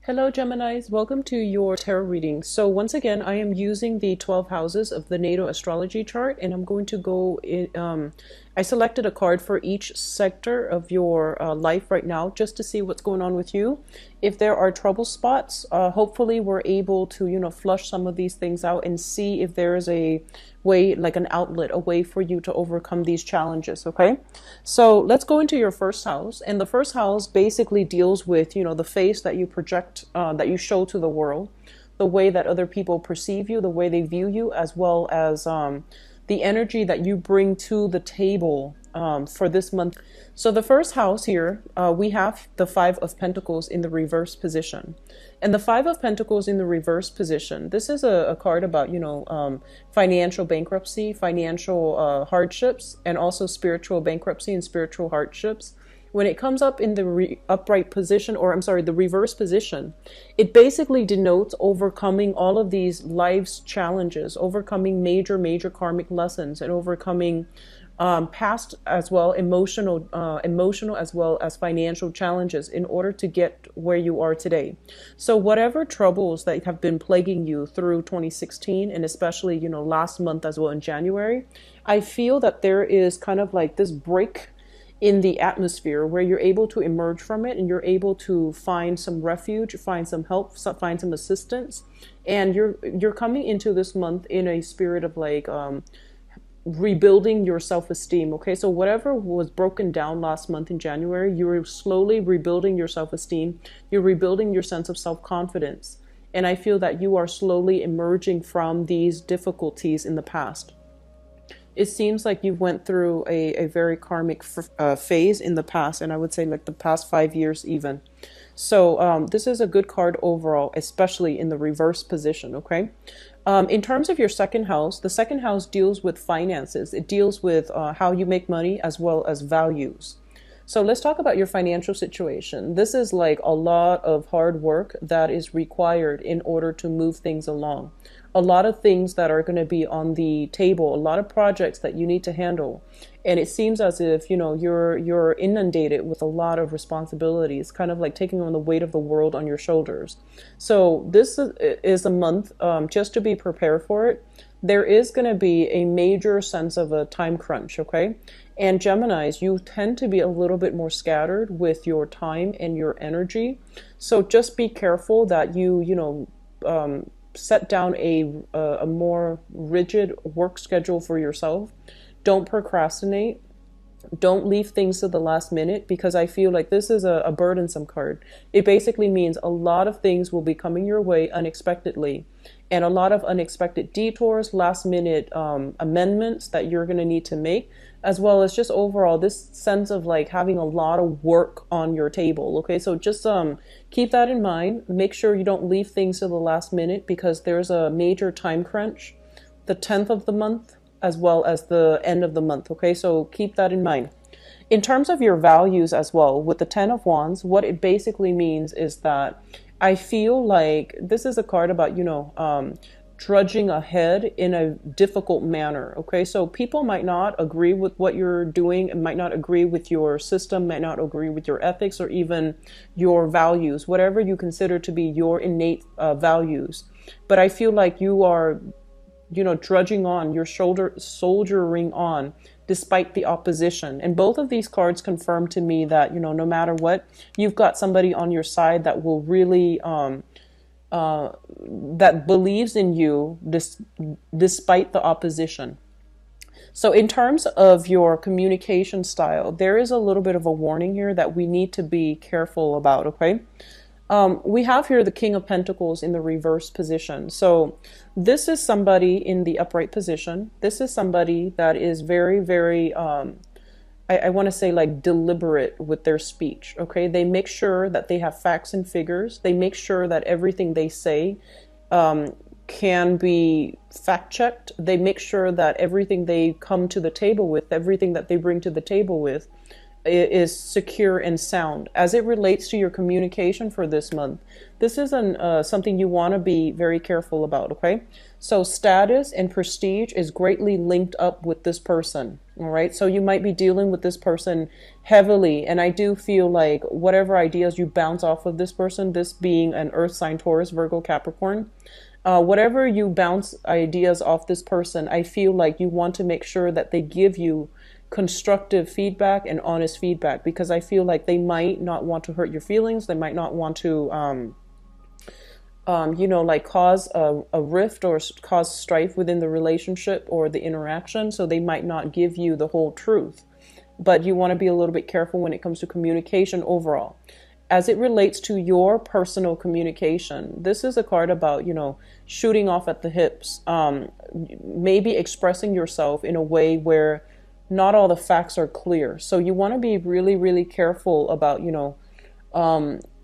Hello, Geminis. Welcome to your tarot reading. So once again, I am using the 12 houses of the natal astrology chart, and I'm going to go in, I selected a card for each sector of your life right now, just to see what's going on with you. If there are trouble spots, hopefully we're able to, flush some of these things out and see if there is a way, like an outlet, a way for you to overcome these challenges, okay? So let's go into your first house. And the first house basically deals with, the face that you project, that you show to the world, the way that other people perceive you, the way they view you, as well as the energy that you bring to the table for this month. So the first house here, we have the Five of Pentacles in the reverse position. And the Five of Pentacles in the reverse position, this is a card about, financial bankruptcy, financial hardships, and also spiritual bankruptcy and spiritual hardships. When it comes up in the upright position, or I'm sorry, the reverse position, it basically denotes overcoming all of these life's challenges, overcoming major karmic lessons, and overcoming past as well, emotional as well as financial challenges in order to get where you are today. So whatever troubles that have been plaguing you through 2016, and especially, last month as well in January, I feel that there is kind of like this break in the atmosphere where you're able to emerge from it, and you're able to find some refuge, find some help, find some assistance. And you're coming into this month in a spirit of like rebuilding your self-esteem. Okay, so whatever was broken down last month in January, you're slowly rebuilding your self-esteem, you're rebuilding your sense of self-confidence. And I feel that you are slowly emerging from these difficulties in the past. It seems like you went through a very karmic phase in the past, and I would say like the past 5 years even. So this is a good card overall, especially in the reverse position, okay? In terms of your second house, the second house deals with finances. It deals with how you make money as well as values. So let's talk about your financial situation. This is like a lot of hard work that is required in order to move things along. A lot of things that are going to be on the table, a lot of projects that you need to handle. And it seems as if, you're inundated with a lot of responsibilities, kind of like taking on the weight of the world on your shoulders. So this is a month just to be prepared for it. There is going to be a major sense of a time crunch, okay? And Geminis, you tend to be a little bit more scattered with your time and your energy. So just be careful that you set down a more rigid work schedule for yourself. Don't procrastinate. Don't leave things to the last minute, because I feel like this is a burdensome card. It basically means a lot of things will be coming your way unexpectedly, and a lot of unexpected detours, last minute amendments that you're going to need to make, as well as just overall this sense of like having a lot of work on your table. Okay, so just keep that in mind. Make sure you don't leave things to the last minute, because there's a major time crunch the 10th of the month as well as the end of the month. Okay, so keep that in mind. In terms of your values as well, with the 10 of Wands, what it basically means is that I feel like this is a card about, trudging ahead in a difficult manner. Okay, so people might not agree with what you're doing, and might not agree with your system, might not agree with your ethics, or even your values, whatever you consider to be your innate values. But I feel like you are trudging on, your soldiering on, despite the opposition. And both of these cards confirm to me that, no matter what, you've got somebody on your side that will really, that believes in you despite the opposition. So in terms of your communication style, there is a little bit of a warning here that we need to be careful about, okay? We have here the King of Pentacles in the reverse position. So this is somebody in the upright position. This is somebody that is very, very, I want to say like deliberate with their speech. Okay, they make sure that they have facts and figures. They make sure that everything they say can be fact checked. They make sure that everything they come to the table with, everything that they bring to the table with, is secure and sound. As it relates to your communication for this month, this isn't something you want to be very careful about, okay? So status and prestige is greatly linked up with this person, all right? So you might be dealing with this person heavily, and I do feel like whatever ideas you bounce off of this person, this being an earth sign, Taurus, Virgo, Capricorn, whatever you bounce ideas off this person, I feel like you want to make sure that they give you constructive feedback and honest feedback, because I feel like they might not want to hurt your feelings. They might not want to, like cause a rift or cause strife within the relationship or the interaction. So they might not give you the whole truth, but you want to be a little bit careful when it comes to communication overall. As it relates to your personal communication, this is a card about, shooting off at the hips, maybe expressing yourself in a way where not all the facts are clear. So you want to be really, really careful about,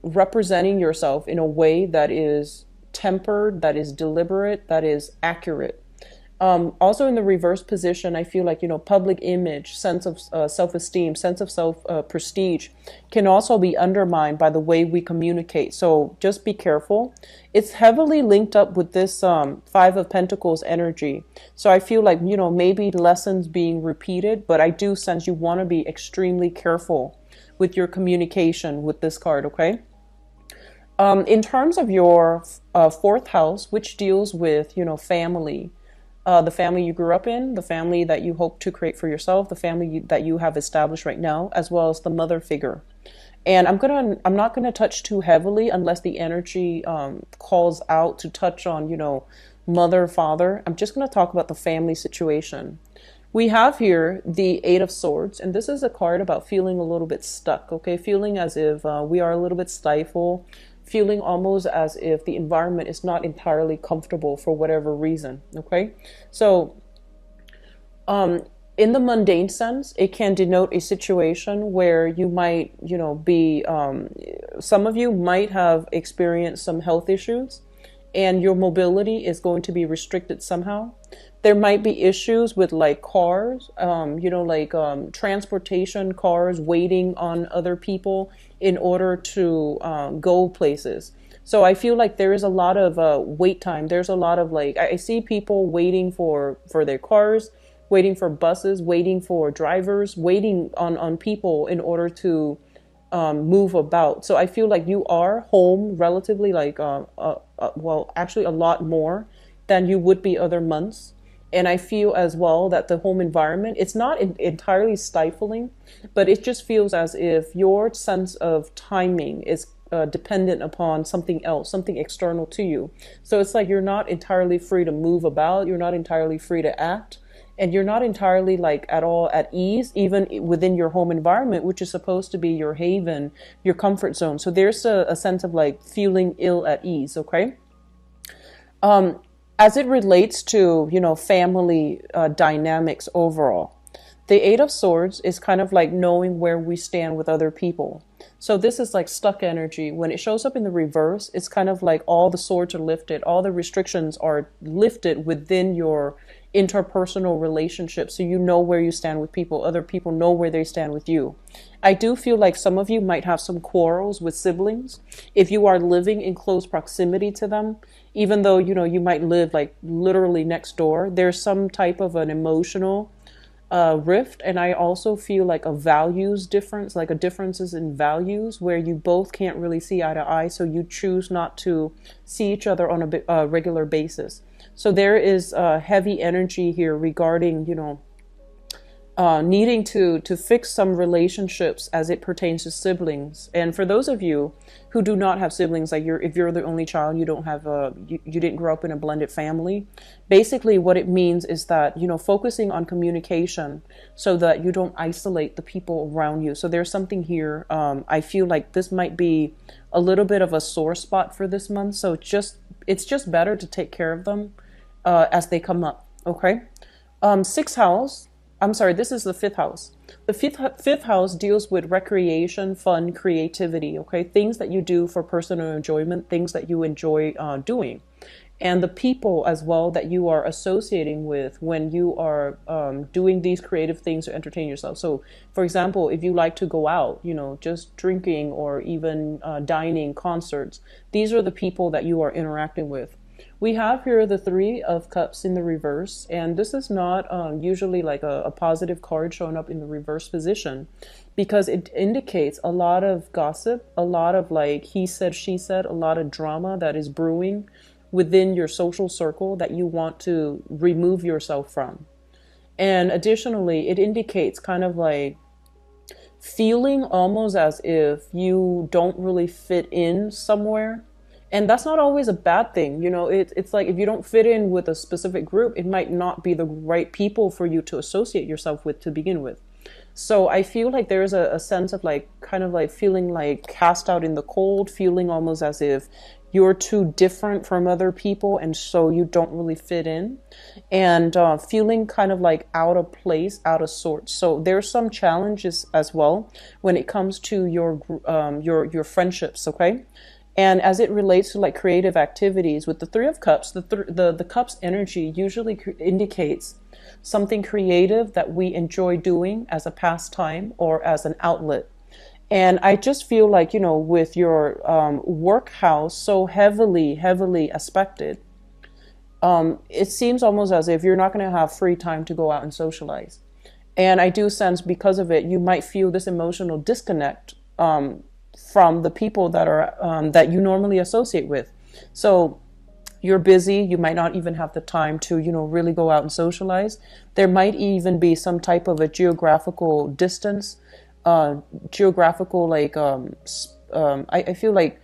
representing yourself in a way that is tempered, that is deliberate, that is accurate. Also in the reverse position, I feel like, public image, sense of self-esteem, sense of prestige can also be undermined by the way we communicate. So just be careful. It's heavily linked up with this Five of Pentacles energy. So I feel like, maybe lessons being repeated, but I do sense you want to be extremely careful with your communication with this card, okay? In terms of your fourth house, which deals with, family, the family you grew up in, the family that you hope to create for yourself, the family that you have established right now, as well as the mother figure. And I'm not gonna touch too heavily unless the energy calls out to touch on, mother, father. I'm just gonna talk about the family situation. We have here the Eight of Swords, and this is a card about feeling a little bit stuck, okay? Feeling as if we are a little bit stifled, feeling almost as if the environment is not entirely comfortable for whatever reason, okay? So in the mundane sense, it can denote a situation where you might, be, some of you might have experienced some health issues and your mobility is going to be restricted somehow. There might be issues with like cars, transportation, cars waiting on other people in order to go places. So I feel like there is a lot of wait time. There's a lot of I see people waiting for their cars, waiting for buses, waiting for drivers, waiting on people in order to move about. So I feel like you are home relatively actually a lot more than you would be other months. And I feel as well that the home environment, it's not entirely stifling, but it just feels as if your sense of timing is dependent upon something else, something external to you. So it's like you're not entirely free to move about, you're not entirely free to act, and you're not entirely at all at ease, even within your home environment, which is supposed to be your haven, your comfort zone. So there's a sense of feeling ill at ease, okay? As it relates to, family dynamics overall, the Eight of Swords is kind of like knowing where we stand with other people. So this is like stuck energy. When it shows up in the reverse, it's kind of like all the swords are lifted, all the restrictions are lifted within your interpersonal relationship. So you know where you stand with people, other people know where they stand with you. I do feel like some of you might have some quarrels with siblings. If you are living in close proximity to them, even though, you might live literally next door, there's some type of an emotional rift. And I also feel like a values difference, like a differences in values where you both can't really see eye to eye. So you choose not to see each other on a regular basis. So there is heavy energy here regarding, needing to fix some relationships as it pertains to siblings. And for those of you who do not have siblings, if you're the only child, you don't have you didn't grow up in a blended family. Basically, what it means is that focusing on communication so that you don't isolate the people around you. So there's something here. I feel like this might be a little bit of a sore spot for this month. So it's just better to take care of them as they come up. Okay, sixth house. I'm sorry, this is the fifth house. The fifth house deals with recreation, fun, creativity, okay? Things that you do for personal enjoyment, things that you enjoy doing. and the people as well that you are associating with when you are doing these creative things to entertain yourself. So, for example, if you like to go out, just drinking or even dining, concerts, these are the people that you are interacting with. We have here the Three of Cups in the reverse, and this is not usually like a positive card showing up in the reverse position, because it indicates a lot of gossip, a lot of like he said, she said, a lot of drama that is brewing within your social circle that you want to remove yourself from. And additionally, it indicates kind of like feeling almost as if you don't really fit in somewhere. And that's not always a bad thing. It's like if you don't fit in with a specific group, it might not be the right people for you to associate yourself with to begin with. So I feel like there's a sense of like kind of like feeling like cast out in the cold, feeling almost as if you're too different from other people and so you don't really fit in, and feeling kind of like out of place, out of sorts. So there's some challenges as well when it comes to your friendships, okay? And as it relates to like creative activities with the Three of Cups, the Cups energy usually indicates something creative that we enjoy doing as a pastime or as an outlet. And I just feel like, with your work house so heavily aspected, it seems almost as if you're not going to have free time to go out and socialize. And I do sense because of it, you might feel this emotional disconnect from the people that are that you normally associate with. So you're busy, you might not even have the time to really go out and socialize. There might even be some type of a geographical distance, geographical like I feel like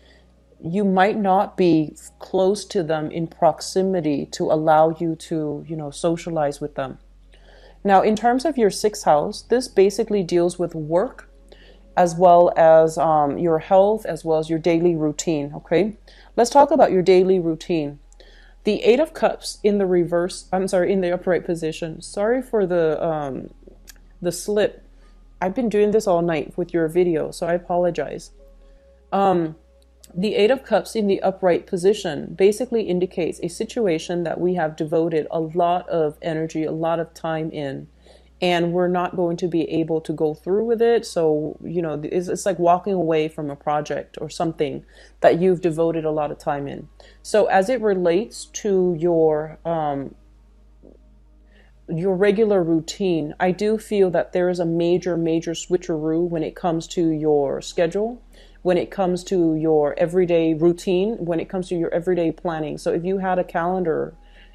you might not be close to them in proximity to allow you to socialize with them. Now, in terms of your sixth house, this basically deals with work as well as your health, as well as your daily routine, okay? Let's talk about your daily routine. The Eight of Cups in the reverse, in the upright position. Sorry for the slip. I've been doing this all night with your video, so I apologize. The Eight of Cups in the upright position basically indicates a situation that we have devoted a lot of energy, a lot of time in, and we're not going to be able to go through with it. So, it's like walking away from a project or something that you've devoted a lot of time in. So as it relates to your regular routine, I do feel that there is a major switcheroo when it comes to your schedule, when it comes to your everyday routine, when it comes to your everyday planning. So if you had a calendar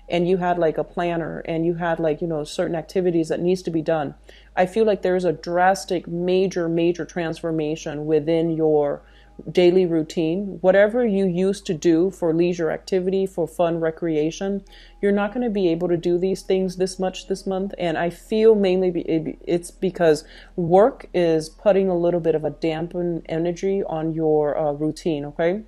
and you had like a planner and you had like, certain activities that needs to be done, I feel like there's a drastic, major transformation within your daily routine. Whatever you used to do for leisure activity, for fun, recreation, you're not going to be able to do these things this much this month. And I feel mainly it's because work is putting a little bit of a dampened energy on your routine, okay?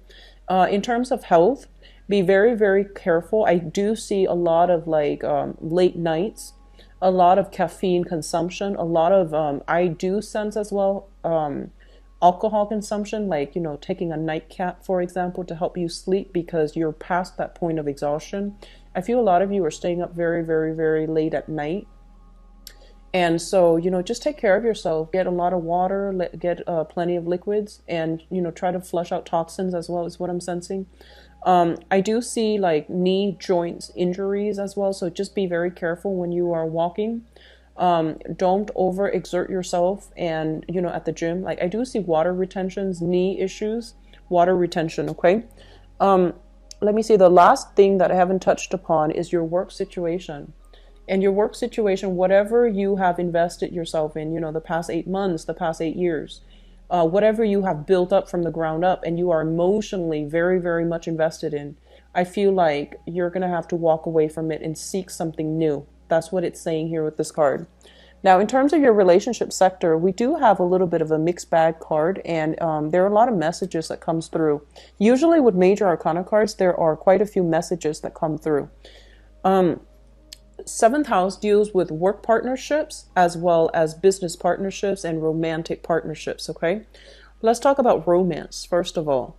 In terms of health, be very careful. I do see a lot of like late nights, a lot of caffeine consumption, a lot of I do sense as well alcohol consumption, like taking a nightcap, for example, to help you sleep because you're past that point of exhaustion. I feel a lot of you are staying up very late at night. And so, just take care of yourself. Get a lot of water, get plenty of liquids, and, try to flush out toxins as well, is what I'm sensing. I do see like knee joints injuries as well. So just be very careful when you are walking. Don't overexert yourself and, at the gym. Like I do see water retentions, knee issues, water retention, okay? Let me see, the last thing that I haven't touched upon is your work situation. And your work situation, whatever you have invested yourself in, the past 8 months, the past 8 years, whatever you have built up from the ground up and you are emotionally very much invested in, I feel like you're going to have to walk away from it and seek something new. That's what it's saying here with this card. Now, in terms of your relationship sector, we do have a little bit of a mixed bag card, and there are a lot of messages that comes through. Usually with major arcana cards, there are quite a few messages that come through. Seventh house deals with work partnerships as well as business partnerships and romantic partnerships, okay? Let's talk about romance, first of all.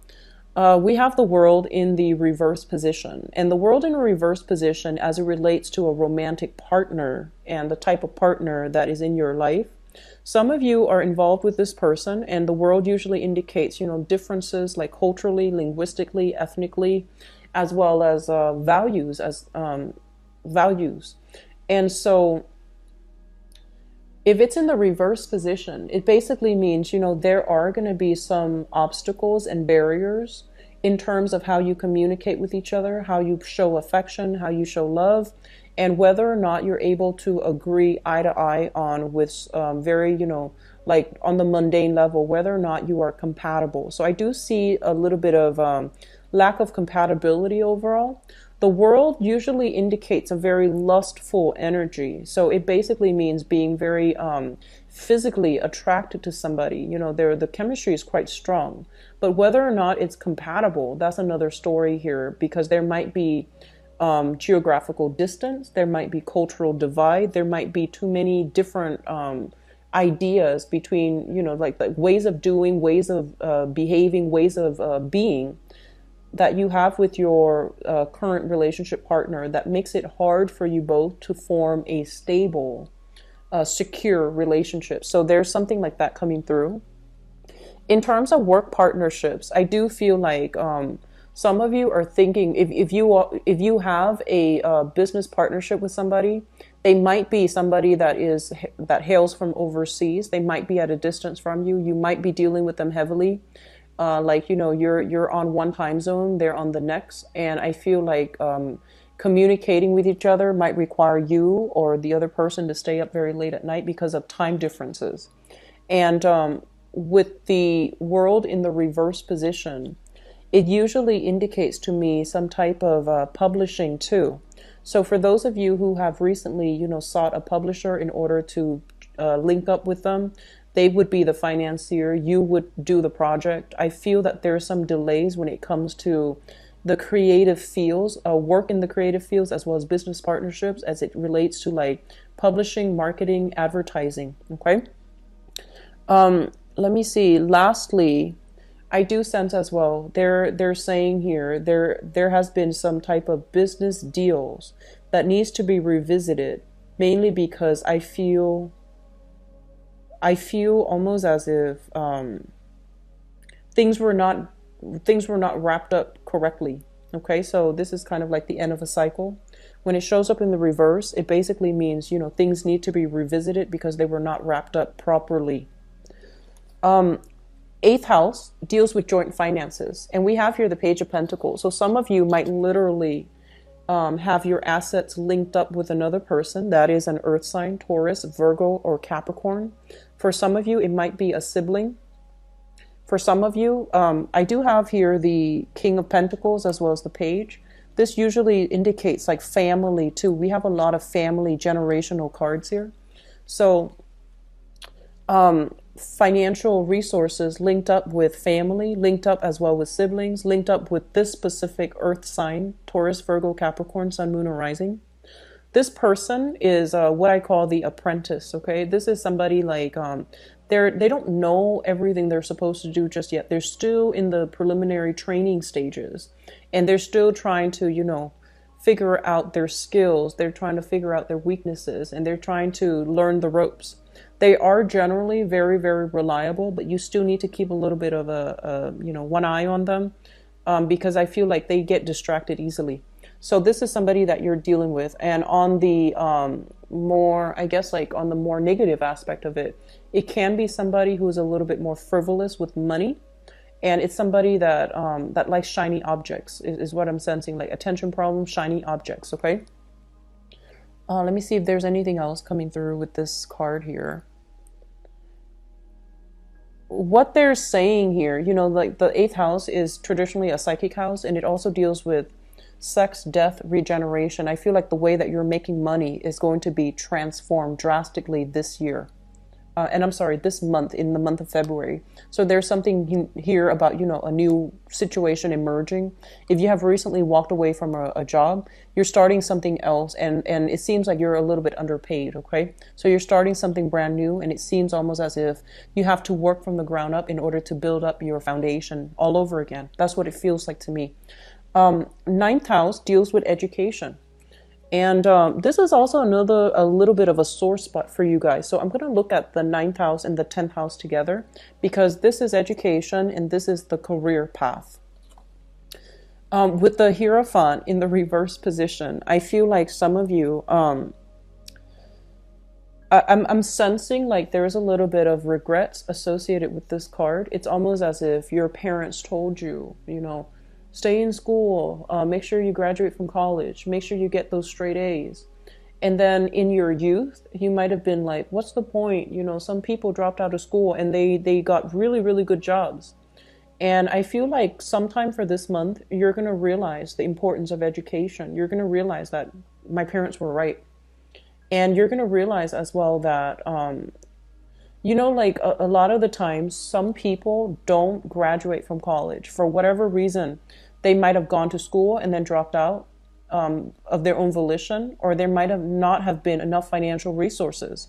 We have the world in the reverse position. And the world in a reverse position, as it relates to a romantic partner and the type of partner that is in your life, some of you are involved with this person, and the world usually indicates, differences like culturally, linguistically, ethnically, as well as values. And so if it's in the reverse position, it basically means, there are going to be some obstacles and barriers in terms of how you communicate with each other, how you show affection, how you show love, and whether or not you're able to agree eye to eye on with very, like on the mundane level, whether or not you are compatible. So I do see a little bit of lack of compatibility overall. The world usually indicates a very lustful energy. So it basically means being very physically attracted to somebody. The chemistry is quite strong. But whether or not it's compatible, that's another story here, because there might be geographical distance, there might be cultural divide, there might be too many different ideas between, like ways of doing, ways of behaving, ways of being that you have with your current relationship partner that makes it hard for you both to form a stable, secure relationship. So there's something like that coming through. In terms of work partnerships, I do feel like some of you are thinking, if you have a business partnership with somebody, they might be somebody that hails from overseas. They might be at a distance from you. You might be dealing with them heavily. You're on one time zone, they're on the next, and I feel like communicating with each other might require you or the other person to stay up very late at night because of time differences. And with the world in the reverse position, it usually indicates to me some type of publishing too. So for those of you who have recently, sought a publisher in order to link up with them, they would be the financier. You would do the project. I feel that there are some delays when it comes to the creative fields, work in the creative fields, as well as business partnerships as it relates to like publishing, marketing, advertising. Okay. Let me see. Lastly, I do sense as well, they're saying here, there has been some type of business deals that needs to be revisited, mainly because I feel almost as if things were not wrapped up correctly. Okay, so this is kind of like the end of a cycle. When it shows up in the reverse, it basically means, things need to be revisited because they were not wrapped up properly. Eighth house deals with joint finances, and we have here the Page of Pentacles. So some of you might literally have your assets linked up with another person. That is an earth sign, Taurus, Virgo, or Capricorn. For some of you, it might be a sibling. For some of you, I do have here the King of Pentacles as well as the Page. This usually indicates like family too. We have a lot of family generational cards here. So financial resources linked up with family, linked up as well with siblings, linked up with this specific earth sign, Taurus, Virgo, Capricorn, Sun, Moon, or Rising. This person is what I call the apprentice, okay? This is somebody like, they don't know everything they're supposed to do just yet. They're still in the preliminary training stages, and they're still trying to, figure out their skills. They're trying to figure out their weaknesses, and they're trying to learn the ropes. They are generally very, very reliable, but you still need to keep a little bit of one eye on them, because I feel like they get distracted easily. So this is somebody that you're dealing with. And on the more, I guess, like on the more negative aspect of it, it can be somebody who's a little bit more frivolous with money. And it's somebody that that likes shiny objects is what I'm sensing, like attention problems, shiny objects, okay? Let me see if there's anything else coming through with this card here. What they're saying here, like the eighth house is traditionally a psychic house, and it also deals with sex, death, regeneration. I feel like the way that you're making money is going to be transformed drastically this year. and I'm sorry, this month, in the month of February. So there's something here about, a new situation emerging. If you have recently walked away from a job, you're starting something else, and it seems like you're a little bit underpaid, okay? So you're starting something brand new, and it seems almost as if you have to work from the ground up in order to build up your foundation all over again. That's what it feels like to me. Ninth house deals with education. And this is also a little bit of a sore spot for you guys. So I'm going to look at the ninth house and the 10th house together, because this is education and this is the career path. With the Hierophant in the reverse position, I feel like some of you, I'm sensing like there's a little bit of regrets associated with this card. It's almost as if your parents told you, stay in school, make sure you graduate from college, make sure you get those straight A's. And then in your youth, you might have been like, what's the point? Some people dropped out of school and they got really, really good jobs. And I feel like sometime for this month, you're going to realize the importance of education. You're going to realize that my parents were right. And you're going to realize as well that, like a lot of the times, some people don't graduate from college for whatever reason. They might have gone to school and then dropped out of their own volition, or there might not have been enough financial resources.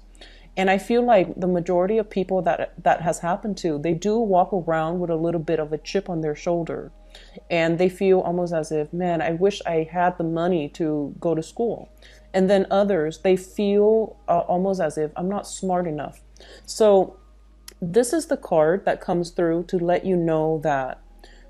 And I feel like the majority of people that has happened to, they do walk around with a little bit of a chip on their shoulder. And they feel almost as if, man, I wish I had the money to go to school. And then others, they feel almost as if I'm not smart enough. So this is the card that comes through to let you know that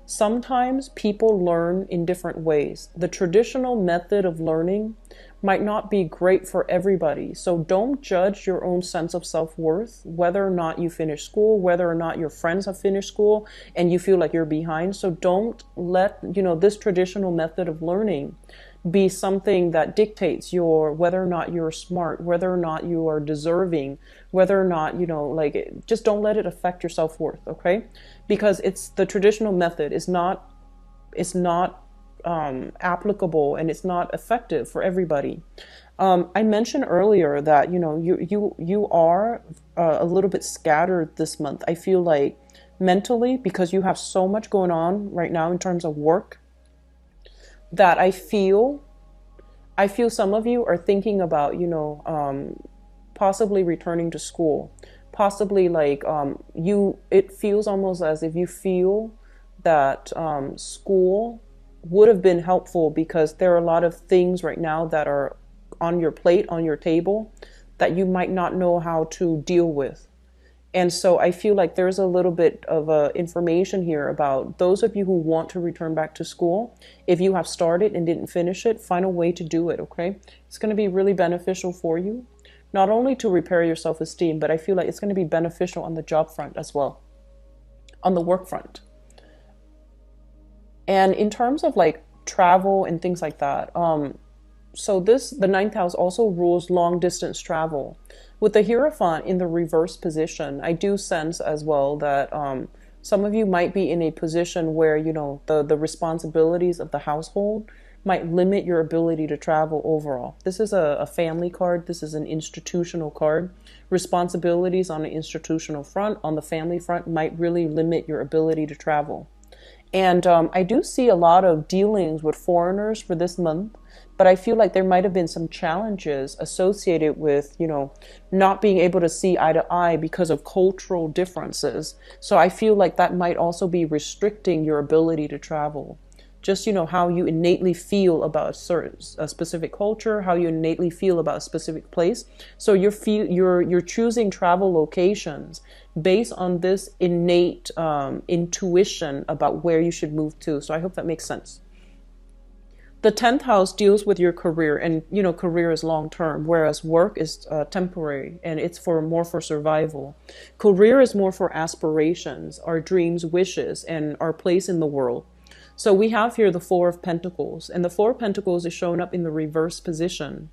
sometimes people learn in different ways. The traditional method of learning might not be great for everybody. So don't judge your own sense of self-worth, whether or not you finish school, whether or not your friends have finished school and you feel like you're behind. So don't let, this traditional method of learning be something that dictates whether or not you're smart, whether or not you are deserving, whether or not, just don't let it affect your self-worth, okay? Because it's the traditional method is not applicable and it's not effective for everybody. I mentioned earlier that, you are a little bit scattered this month. I feel like mentally, because you have so much going on right now in terms of work, that I feel some of you are thinking about, possibly returning to school, possibly it feels almost as if you feel that school would have been helpful, because there are a lot of things right now that are on your plate, on your table, that you might not know how to deal with. And so I feel like there's a little bit of information here about those of you who want to return back to school. If you have started and didn't finish it, find a way to do it, okay? It's going to be really beneficial for you, not only to repair your self-esteem, but I feel like it's going to be beneficial on the job front as well, on the work front. And in terms of travel and things like that, so the ninth house also rules long distance travel. With the Hierophant in the reverse position, I do sense as well that some of you might be in a position where, the responsibilities of the household might limit your ability to travel overall. This is a family card. This is an institutional card. Responsibilities on the institutional front, on the family front, might really limit your ability to travel. And I do see a lot of dealings with foreigners for this month, but I feel like there might have been some challenges associated with, not being able to see eye to eye because of cultural differences. So I feel like that might also be restricting your ability to travel. Just, how you innately feel about a specific culture, how you innately feel about a specific place. So you're choosing travel locations based on this innate intuition about where you should move to. So I hope that makes sense. The 10th house deals with your career, and career is long term, whereas work is temporary and it's more for survival. Career is more for aspirations, our dreams, wishes, and our place in the world. So we have here the Four of Pentacles, and the Four of Pentacles is shown up in the reverse position.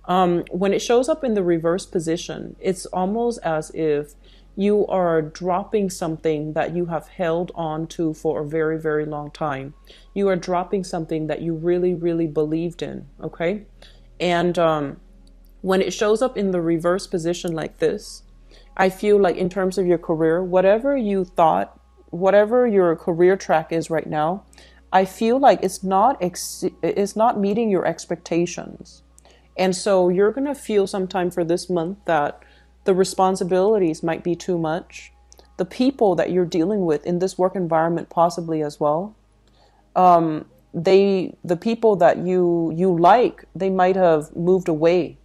When it shows up in the reverse position, it's almost as if you are dropping something that you have held on to for a very, very long time. You are dropping something that you really, really believed in, okay? And when it shows up in the reverse position like this, I feel like in terms of your career, whatever you thought, whatever your career track is right now, I feel like it's not meeting your expectations. And so you're going to feel sometime for this month that the responsibilities might be too much. The people that you're dealing with in this work environment possibly as well. The people that you like, they might have moved away.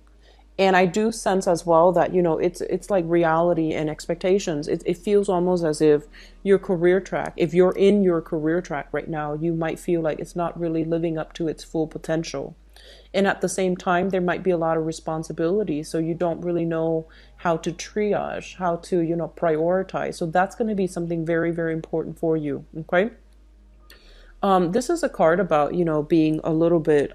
And I do sense as well that, it's like reality and expectations. It feels almost as if your career track, if you're in your career track right now, you might feel like it's not really living up to its full potential. And at the same time, there might be a lot of responsibility. So you don't really know how to triage, how to, prioritize. So that's going to be something very, very important for you. Okay. This is a card about, being a little bit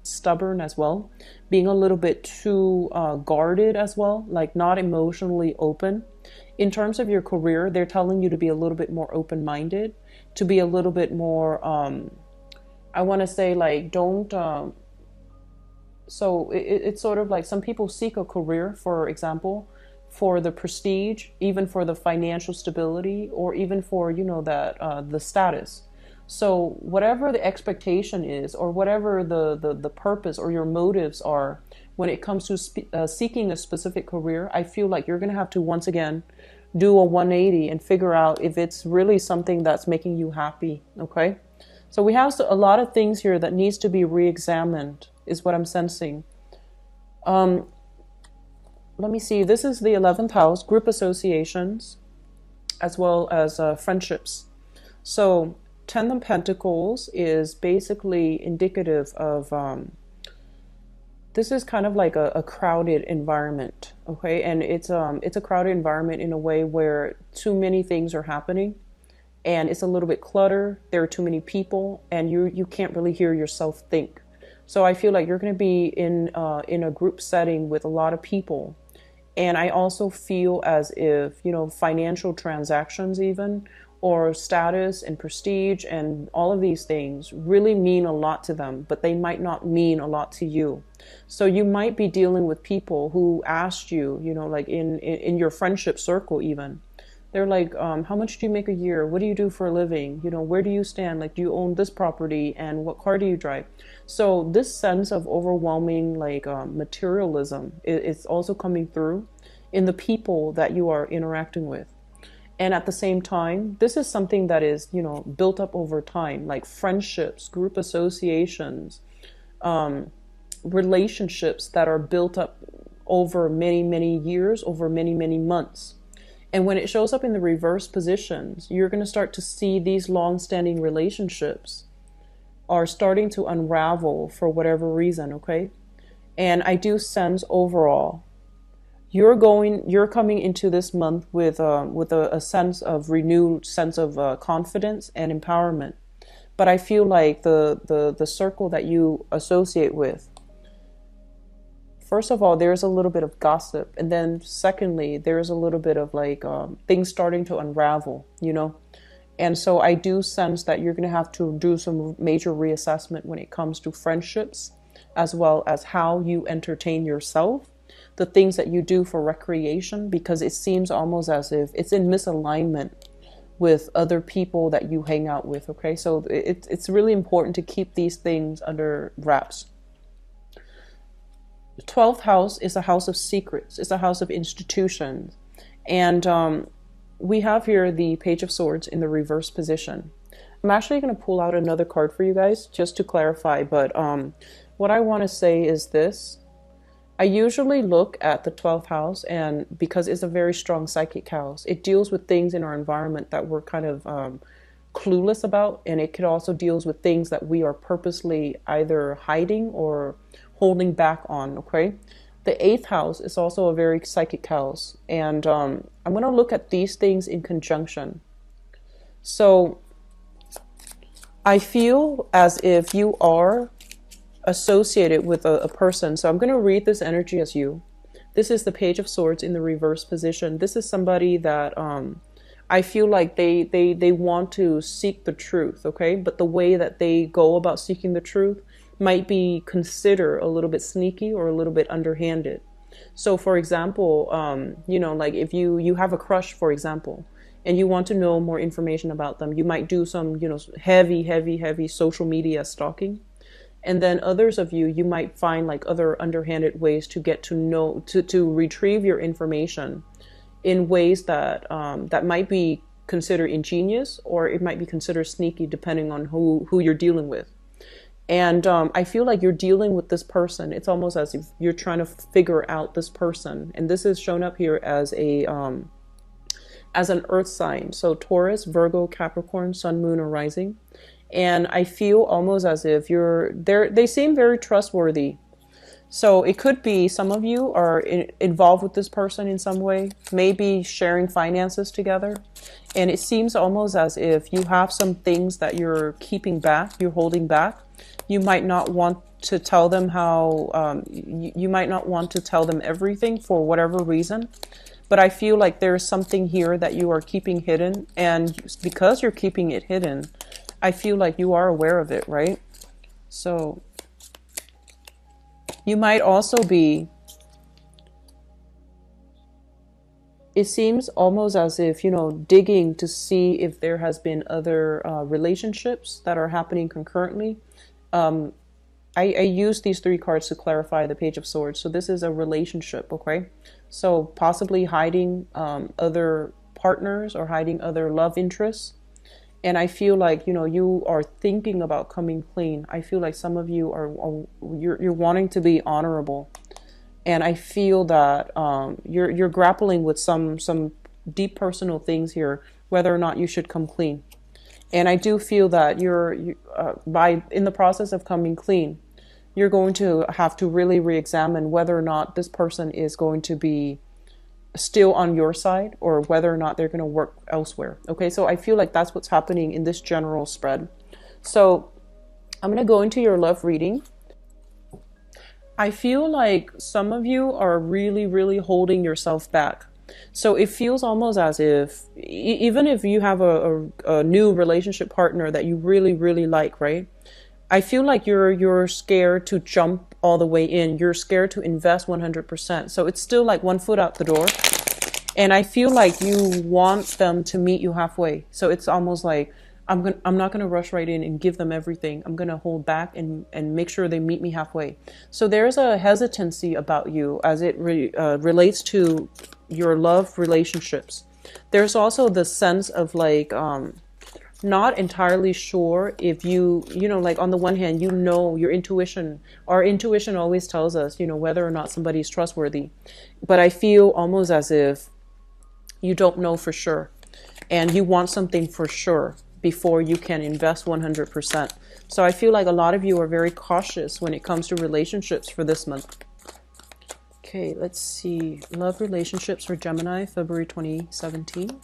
stubborn as well, being a little bit too guarded as well, like not emotionally open. In terms of your career, they're telling you to be a little bit more open-minded, to be a little bit more, I want to say like, don't, so it's sort of like some people seek a career, for example, for the prestige, even for the financial stability, or even for, that the status. So whatever the expectation is, or whatever the purpose or your motives are when it comes to seeking a specific career, I feel like you're going to have to once again do a 180 and figure out if it's really something that's making you happy. Okay. So we have a lot of things here that needs to be re-examined is what I'm sensing. Let me see. This is the 11th house, group associations, as well as friendships. So 10 of Pentacles is basically indicative of, this is kind of like a crowded environment, okay? And it's a crowded environment in a way where too many things are happening and it's a little bit cluttered. There are too many people and you can't really hear yourself think. So I feel like you're going to be in a group setting with a lot of people. And I also feel as if, financial transactions even, or status and prestige and all of these things really mean a lot to them, but they might not mean a lot to you. So you might be dealing with people who asked you, like in your friendship circle even. They're like, how much do you make a year? What do you do for a living? Where do you stand? Like, do you own this property? And what car do you drive? So this sense of overwhelming, like, materialism is also coming through in the people that you are interacting with. And at the same time, this is something that is, built up over time, like friendships, group associations, relationships that are built up over many, many years, over many, many months. And when it shows up in the reverse positions, you're going to start to see these long-standing relationships are starting to unravel for whatever reason, okay? And I do sense overall, you're coming into this month with a sense of renewed sense of confidence and empowerment. But I feel like the circle that you associate with, first of all, there's a little bit of gossip. And then secondly, there's a little bit of like things starting to unravel, And so I do sense that you're going to have to do some major reassessment when it comes to friendships, as well as how you entertain yourself, the things that you do for recreation, because it seems almost as if it's in misalignment with other people that you hang out with, okay? So it's really important to keep these things under wraps. The 12th house is a house of secrets. It's a house of institutions. And we have here the Page of Swords in the reverse position. I'm actually going to pull out another card for you guys just to clarify. But what I want to say is this. I usually look at the 12th house, and because it's a very strong psychic house, it deals with things in our environment that we're kind of clueless about. And it could also deals with things that we are purposely either hiding or holding back on, okay? The 8th house is also a very psychic house. And I'm going to look at these things in conjunction. So I feel as if you are associated with a person. So I'm going to read this energy as you. This is the Page of Swords in the reverse position. This is somebody that I feel like they want to seek the truth, okay? But the way that they go about seeking the truth might be considered a little bit sneaky or a little bit underhanded. So for example, you know, like if you have a crush, for example, and you want to know more information about them, you might do some, you know, heavy social media stalking. And then others of you, you might find like other underhanded ways to get to know, to retrieve your information in ways that that might be considered ingenious, or it might be considered sneaky, depending on who you're dealing with. And I feel like you're dealing with this person. It's almost as if you're trying to figure out this person. And this is shown up here as an earth sign. So Taurus, Virgo, Capricorn, Sun, Moon, or Rising. And I feel almost as if they seem very trustworthy. So it could be some of you are involved with this person in some way, maybe sharing finances together. And it seems almost as if you have some things that you're keeping back, you're holding back. You might not want to tell them you might not want to tell them everything for whatever reason. But I feel like there's something here that you are keeping hidden. And because you're keeping it hidden, I feel like you are aware of it, right? So you might also be, it seems almost as if, you know, digging to see if there has been other relationships that are happening concurrently. I use these three cards to clarify the Page of Swords. So this is a relationship, okay? So possibly hiding other partners or hiding other love interests. And I feel like, you know, you are thinking about coming clean. I feel like some of you you're wanting to be honorable. And I feel that you're grappling with some deep personal things here, whether or not you should come clean. And I do feel that in the process of coming clean, you're going to have to really re-examine whether or not this person is going to be still on your side, or whether or not they're going to work elsewhere. Okay, so I feel like that's what's happening in this general spread. So I'm going to go into your love reading. I feel like some of you are really holding yourself back. So it feels almost as if, even if you have a new relationship partner that you really like, right? I feel like you're scared to jump all the way in. You're scared to invest 100%. So it's still like one foot out the door. And I feel like you want them to meet you halfway. So it's almost like, I'm not going to rush right in and give them everything. I'm going to hold back and make sure they meet me halfway. So there's a hesitancy about you as it relates to your love relationships. There's also the sense of like, not entirely sure if you know, like on the one hand, you know, your intuition, our intuition always tells us, you know, whether or not somebody's trustworthy. But I feel almost as if you don't know for sure, and you want something for sure before you can invest 100%. So I feel like a lot of you are very cautious when it comes to relationships for this month. Okay, let's see. Love relationships for Gemini, February 2017.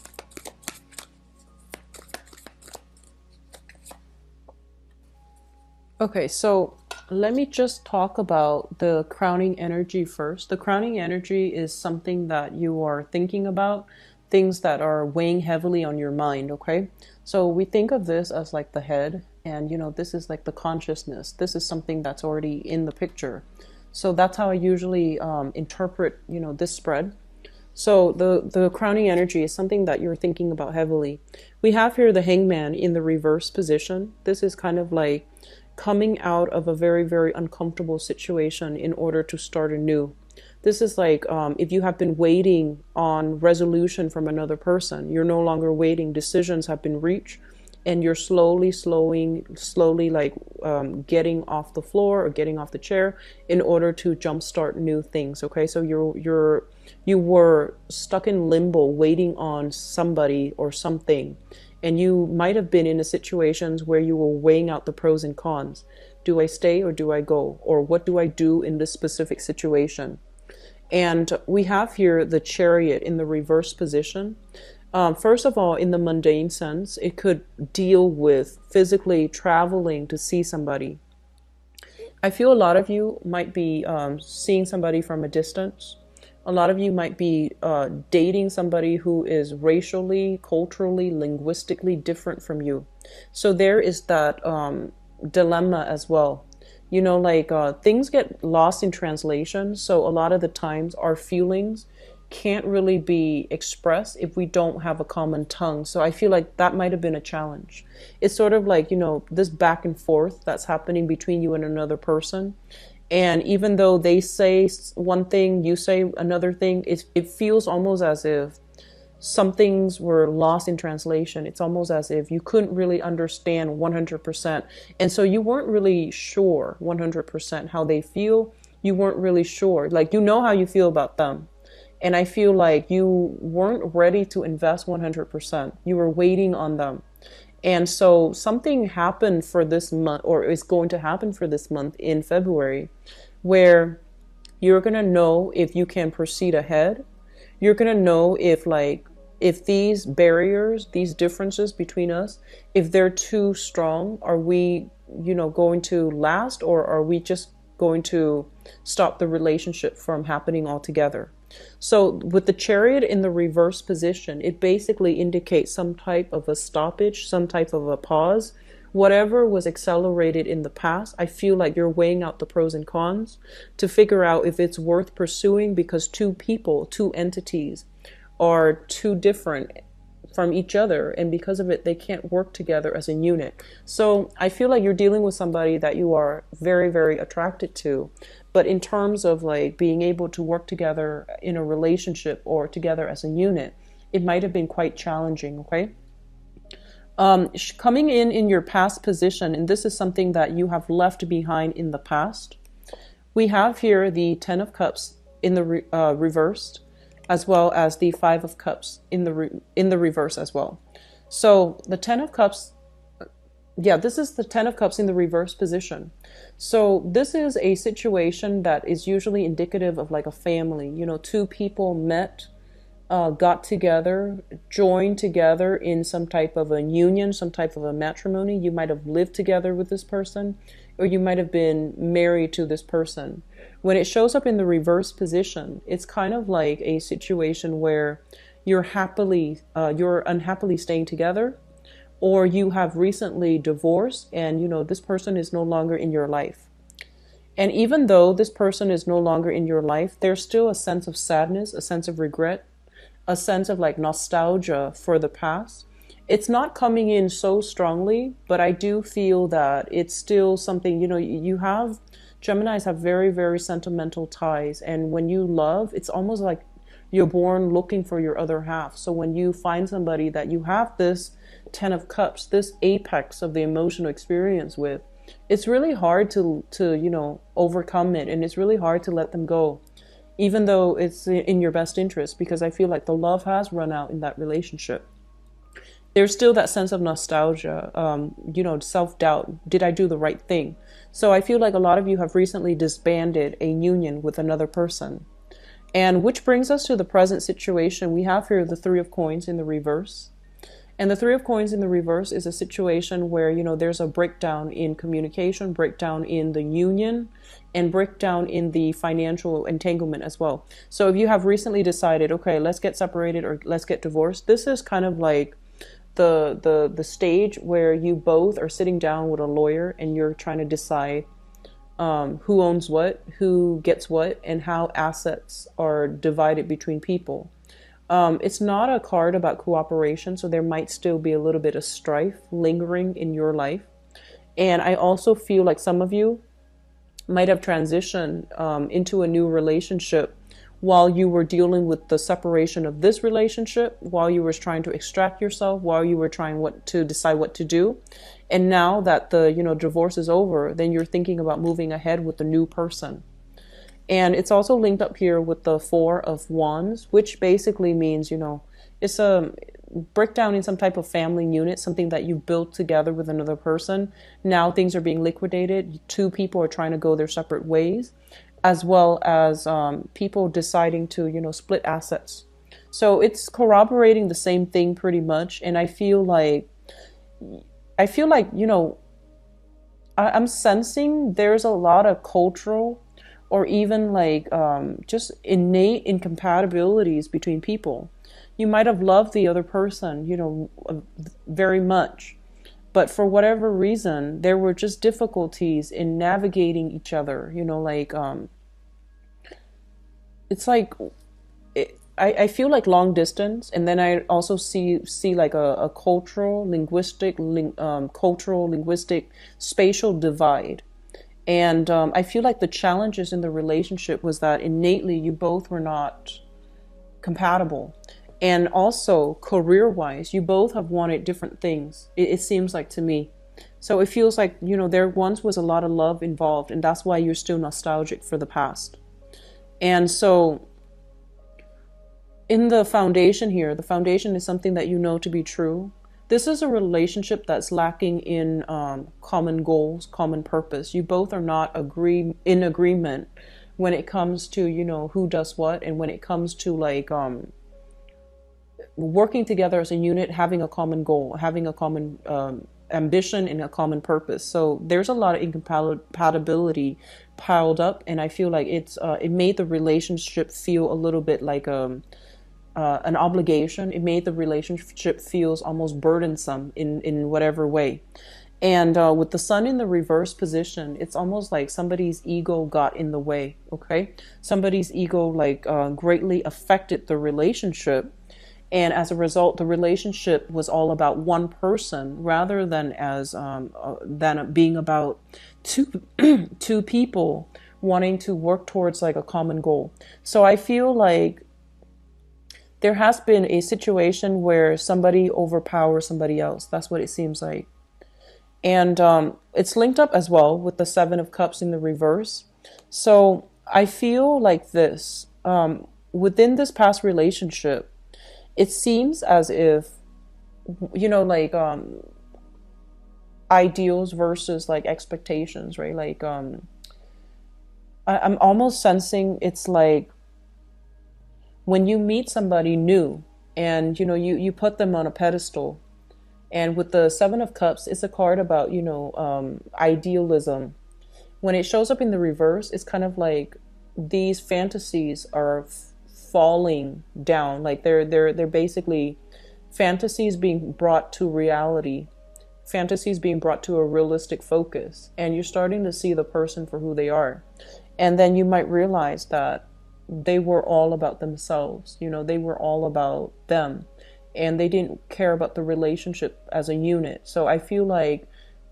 Okay, so let me just talk about the crowning energy first. The crowning energy is something that you are thinking about, things that are weighing heavily on your mind, okay? So we think of this as like the head, and you know, this is like the consciousness. This is something that's already in the picture. So that's how I usually interpret, you know, this spread. So the crowning energy is something that you're thinking about heavily. We have here the Hangman in the reverse position. This is kind of like coming out of a very uncomfortable situation in order to start anew. This is like if you have been waiting on resolution from another person, you're no longer waiting. Decisions have been reached, and you're slowly like getting off the floor or getting off the chair in order to jumpstart new things. Okay, so you were stuck in limbo waiting on somebody or something. And you might have been in situations where you were weighing out the pros and cons. Do I stay or do I go? Or what do I do in this specific situation? And we have here the Chariot in the reverse position. First of all, in the mundane sense, it could deal with physically traveling to see somebody. I feel a lot of you might be seeing somebody from a distance. A lot of you might be dating somebody who is racially, culturally, linguistically different from you. So there is that dilemma as well. You know, like things get lost in translation. So a lot of the times our feelings can't really be expressed if we don't have a common tongue. So I feel like that might have been a challenge. It's sort of like, you know, this back and forth that's happening between you and another person. And even though they say one thing, you say another thing, it feels almost as if some things were lost in translation. It's almost as if you couldn't really understand 100%. And so you weren't really sure 100% how they feel. You weren't really sure. Like, you know how you feel about them. And I feel like you weren't ready to invest 100%. You were waiting on them. And so something happened for this month, or is going to happen for this month in February, where you're going to know if you can proceed ahead. You're going to know if these barriers, these differences between us, if they're too strong, are we, you know, going to last, or are we just going to stop the relationship from happening altogether? So with the Chariot in the reverse position, it basically indicates some type of a stoppage, some type of a pause. Whatever was accelerated in the past, I feel like you're weighing out the pros and cons to figure out if it's worth pursuing, because two people, two entities are too different from each other, and because of it they can't work together as a unit. So I feel like you're dealing with somebody that you are very, very attracted to, but in terms of like being able to work together in a relationship or together as a unit, it might have been quite challenging. Okay. Coming in your past position, and this is something that you have left behind in the past, we have here the Ten of Cups in the reversed, as well as the Five of Cups in the reverse as well. So the Ten of Cups, yeah, this is the Ten of Cups in the reverse position. So this is a situation that is usually indicative of like a family. You know, two people met, got together, joined together in some type of a union, some type of a matrimony. You might have lived together with this person, or you might have been married to this person. When it shows up in the reverse position, it's kind of like a situation where you're unhappily staying together, or you have recently divorced and, you know, this person is no longer in your life. And even though this person is no longer in your life, there's still a sense of sadness, a sense of regret, a sense of like nostalgia for the past. It's not coming in so strongly, but I do feel that it's still something, you know, Geminis have very, very sentimental ties. And when you love, it's almost like you're born looking for your other half. So when you find somebody that you have this Ten of Cups, this apex of the emotional experience with, it's really hard to you know, overcome it. And it's really hard to let them go, even though it's in your best interest, because I feel like the love has run out in that relationship. There's still that sense of nostalgia, you know, self-doubt. Did I do the right thing? So I feel like a lot of you have recently disbanded a union with another person. And which brings us to the present situation. We have here the Three of Coins in the reverse. And the Three of Coins in the reverse is a situation where, you know, there's a breakdown in communication, breakdown in the union, and breakdown in the financial entanglement as well. So if you have recently decided, okay, let's get separated or let's get divorced, this is kind of like the stage where you both are sitting down with a lawyer and you're trying to decide who owns what, who gets what, and how assets are divided between people. It's not a card about cooperation, so there might still be a little bit of strife lingering in your life. And I also feel like some of you might have transitioned into a new relationship while you were dealing with the separation of this relationship, while you were trying to extract yourself, while you were trying to decide what to do. And now that the, you know, divorce is over, then you're thinking about moving ahead with the new person. And it's also linked up here with the Four of Wands, which basically means, you know, it's a breakdown in some type of family unit, something that you built together with another person. Now things are being liquidated. Two people are trying to go their separate ways, as well as people deciding to, you know, split assets. So it's corroborating the same thing pretty much. And I feel like, you know, I'm sensing there's a lot of cultural or even like just innate incompatibilities between people. You might have loved the other person, you know, very much, But for whatever reason, there were just difficulties in navigating each other, like it's like I feel like long distance, and then I also see like a cultural, linguistic, spatial divide. And I feel like the challenges in the relationship was that innately you both were not compatible. And also career-wise, you both have wanted different things, it seems like to me. So it feels like, there once was a lot of love involved, and that's why you're still nostalgic for the past. And so in the foundation here, the foundation is something that you know to be true. This is a relationship that's lacking in common goals, common purpose. You both are not in agreement when it comes to, who does what, and when it comes to like working together as a unit, having a common goal, having a common ambition and a common purpose. So there's a lot of incompatibility piled up, and I feel like it made the relationship feel a little bit like an obligation. It made the relationship feels almost burdensome in whatever way. And with the sun in the reverse position, it's almost like somebody's ego got in the way, okay? Somebody's ego like greatly affected the relationship. And as a result, the relationship was all about one person rather than than being about two people wanting to work towards like a common goal. So I feel like there has been a situation where somebody overpowers somebody else. That's what it seems like. And it's linked up as well with the Seven of Cups in the reverse. So I feel like this, within this past relationship, it seems as if, like ideals versus like expectations, right? Like I'm almost sensing it's like, when you meet somebody new and, you put them on a pedestal, and with the Seven of Cups, it's a card about, idealism. When it shows up in the reverse, it's kind of like these fantasies are falling down. Like they're basically fantasies being brought to reality, fantasies being brought to a realistic focus. And you're starting to see the person for who they are. And then you might realize that they were all about themselves, they were all about them, and they didn't care about the relationship as a unit. So I feel like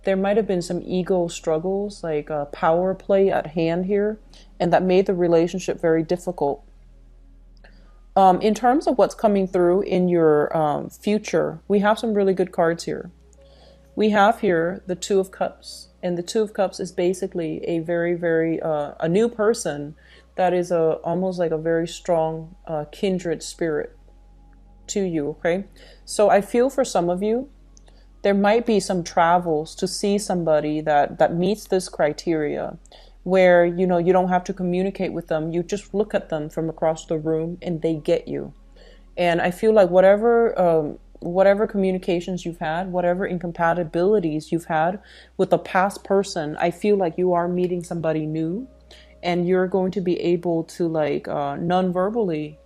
there might have been some ego struggles, like power play at hand here, and that made the relationship very difficult. In terms of what's coming through in your future, we have some really good cards here. We have here the Two of Cups, and the Two of Cups is basically a very, very a new person that is almost like a very strong kindred spirit to you, okay? So I feel for some of you, there might be some travels to see somebody that meets this criteria, where, you don't have to communicate with them. You just look at them from across the room and they get you. And I feel like whatever communications you've had, whatever incompatibilities you've had with a past person, I feel like you are meeting somebody new. And you're going to be able to like non-verbally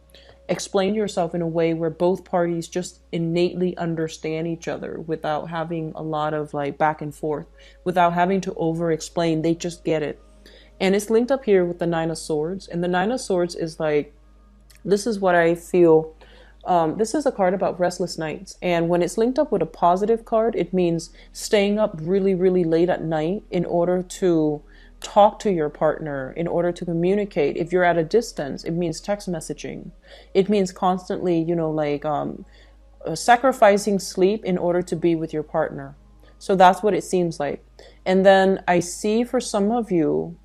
explain yourself in a way where both parties just innately understand each other without having a lot of like back and forth, without having to over-explain. They just get it. And it's linked up here with the Nine of Swords. And the Nine of Swords is like, this is what I feel. This is a card about restless nights. And when it's linked up with a positive card, it means staying up really, really late at night in order to talk to your partner, in order to communicate. If you're at a distance, it means text messaging. It means constantly, sacrificing sleep in order to be with your partner. So that's what it seems like. And then I see for some of you,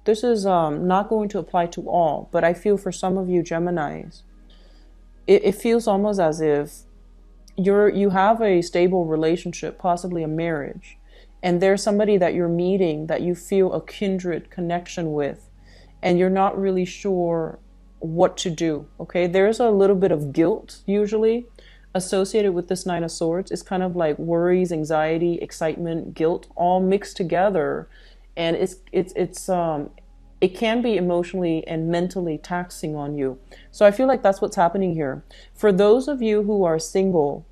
this is not going to apply to all, but I feel for some of you Geminis, it feels almost as if you have a stable relationship, possibly a marriage, and there's somebody that you're meeting that you feel a kindred connection with, and you're not really sure what to do, okay? There's a little bit of guilt usually associated with this Nine of Swords. It's kind of like worries, anxiety, excitement, guilt, all mixed together. And it can be emotionally and mentally taxing on you. So I feel like that's what's happening here. For those of you who are single,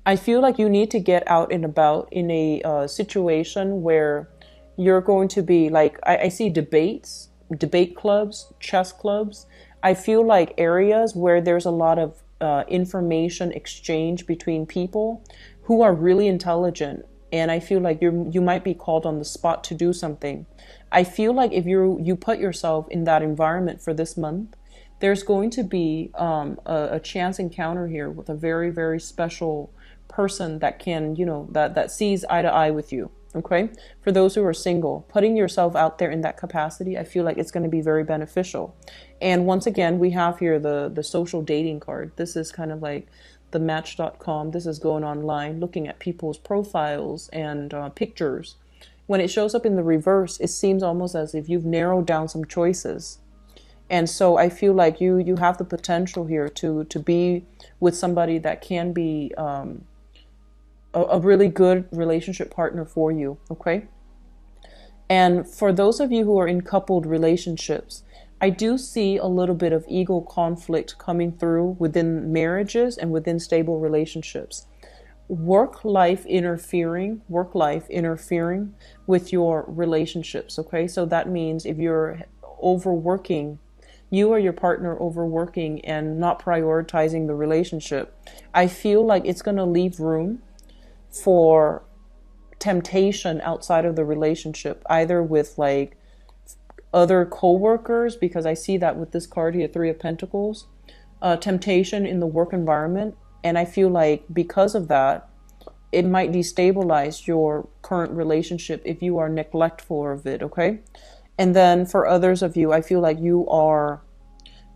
I feel like you need to get out and about in a situation where you're going to be like, I see debates, debate clubs, chess clubs. I feel like areas where there's a lot of information exchange between people who are really intelligent. And I feel like you might be called on the spot to do something. I feel like if you put yourself in that environment for this month, there's going to be a chance encounter here with a very, very special person that can, that sees eye to eye with you. Okay. For those who are single, putting yourself out there in that capacity, I feel like it's going to be very beneficial. And once again, we have here the social dating card. This is kind of like the match.com. This is going online, looking at people's profiles and pictures. When it shows up in the reverse, it seems almost as if you've narrowed down some choices. And so I feel like you have the potential here to be with somebody that can be a really good relationship partner for you, okay? And for those of you who are in coupled relationships, I do see a little bit of ego conflict coming through within marriages and within stable relationships. Work life interfering with your relationships, okay? So that means if you're overworking, you or your partner overworking and not prioritizing the relationship, I feel like it's going to leave room for temptation outside of the relationship, either with like other co-workers, because I see that with this card here, Three of Pentacles, temptation in the work environment. And I feel like because of that, it might destabilize your current relationship if you are neglectful of it, okay? And then for others of you, I feel like you are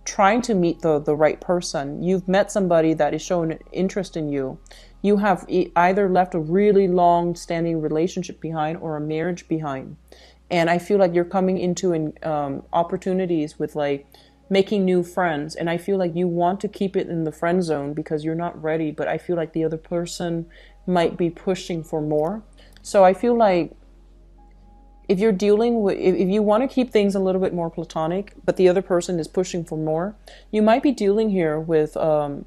trying to meet the right person. You've met somebody that is showing an interest in you. You have either left a really long standing relationship behind or a marriage behind. And I feel like you're coming into opportunities with like making new friends. And I feel like you want to keep it in the friend zone because you're not ready. But I feel like the other person might be pushing for more. So I feel like if you're dealing with, if you want to keep things a little bit more platonic, but the other person is pushing for more, you might be dealing here with a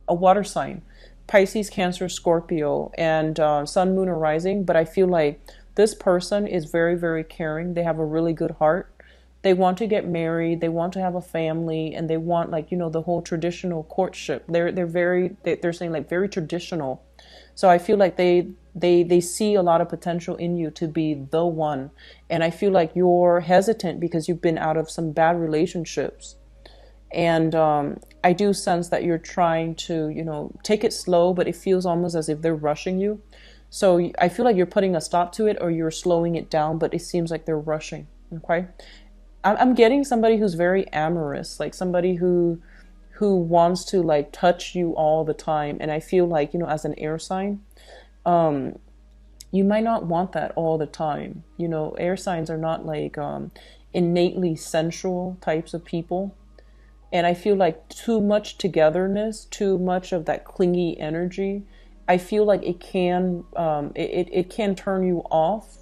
water sign. Pisces, Cancer, Scorpio, and Sun, Moon, or Rising. But I feel like this person is very, very caring. They have a really good heart. They want to get married. They want to have a family, and they want the whole traditional courtship. They're saying like very traditional. So I feel like they see a lot of potential in you to be the one. And I feel like you're hesitant because you've been out of some bad relationships. And I do sense that you're trying to, take it slow, but it feels almost as if they're rushing you. So I feel like you're putting a stop to it or you're slowing it down, but it seems like they're rushing. Okay. I'm getting somebody who's very amorous, like somebody who wants to like touch you all the time. And I feel like, as an air sign, you might not want that all the time. Air signs are not like innately sensual types of people. And I feel like too much togetherness, too much of that clingy energy, I feel like it can it can turn you off,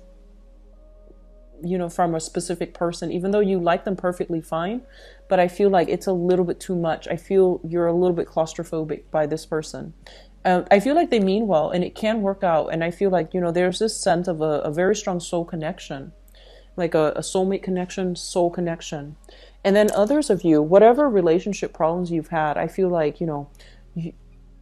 from a specific person, even though you like them perfectly fine. But I feel like it's a little bit too much. I feel you're a little bit claustrophobic by this person. I feel like they mean well and it can work out. And I feel like, there's this sense of a very strong soul connection, like a soulmate connection, soul connection. And then others of you, whatever relationship problems you've had, I feel like,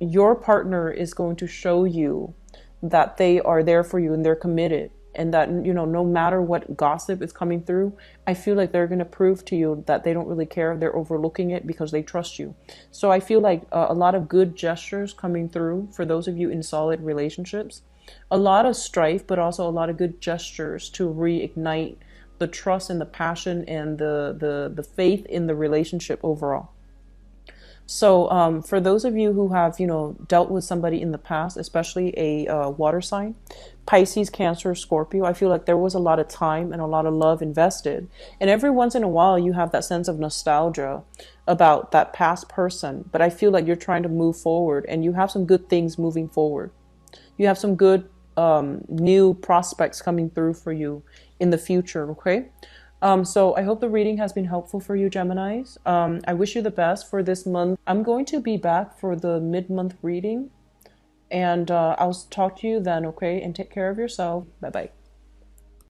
your partner is going to show you that they are there for you and they're committed. And that, no matter what gossip is coming through, I feel like they're going to prove to you that they don't really care. They're overlooking it because they trust you. So I feel like a lot of good gestures coming through for those of you in solid relationships. A lot of strife, but also a lot of good gestures to reignite the trust and the passion and the faith in the relationship overall. So for those of you who have, dealt with somebody in the past, especially a water sign, Pisces, Cancer, Scorpio, I feel like there was a lot of time and a lot of love invested. And every once in a while, you have that sense of nostalgia about that past person. But I feel like you're trying to move forward and you have some good things moving forward. You have some good new prospects coming through for you in the future, okay? So I hope the reading has been helpful for you, Geminis. I wish you the best for this month. I'm going to be back for the mid-month reading And I'll talk to you then, okay? And take care of yourself. Bye bye.